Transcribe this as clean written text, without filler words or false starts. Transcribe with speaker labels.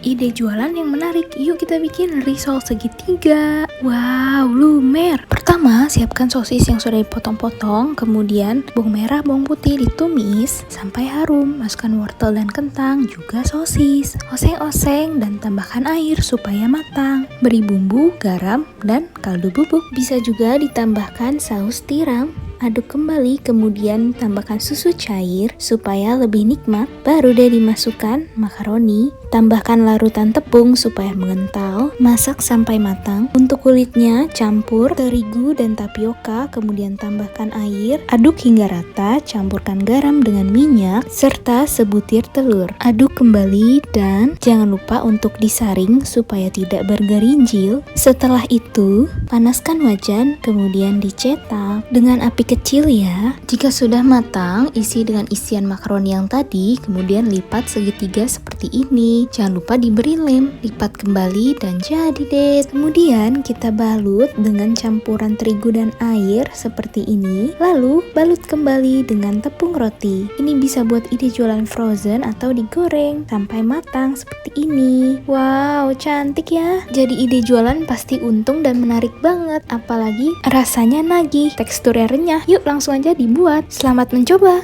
Speaker 1: ide jualan yang menarik. Yuk kita bikin risol segitiga. Wow, lumer. Pertama, siapkan sosis yang sudah dipotong-potong, kemudian bawang merah, bawang putih ditumis sampai harum. Masukkan wortel dan kentang, juga sosis. Oseng-oseng dan tambahkan air supaya matang. Beri bumbu, garam, dan kaldu bubuk. Bisa juga ditambahkan saus tiram. Aduk kembali, kemudian tambahkan susu cair supaya lebih nikmat. Baru deh dimasukkan makaroni. Tambahkan larutan tepung supaya mengental. Masak sampai matang. Untuk kulitnya, campur terigu dan tapioka, kemudian tambahkan air. Aduk hingga rata, campurkan garam dengan minyak, serta sebutir telur. Aduk kembali dan jangan lupa untuk disaring supaya tidak bergerinjil. Setelah itu, panaskan wajan, kemudian dicetak dengan api kecil ya. Jika sudah matang, isi dengan isian makaroni yang tadi, kemudian lipat segitiga seperti ini. Jangan lupa diberi lem, lipat kembali dan jadi deh. Kemudian kita balut dengan campuran terigu dan air seperti ini. Lalu balut kembali dengan tepung roti. Ini bisa buat ide jualan frozen atau digoreng sampai matang seperti ini. Wow, cantik ya. Jadi ide jualan pasti untung dan menarik banget. Apalagi rasanya nagih, teksturnya renyah. Yuk langsung aja dibuat. Selamat mencoba.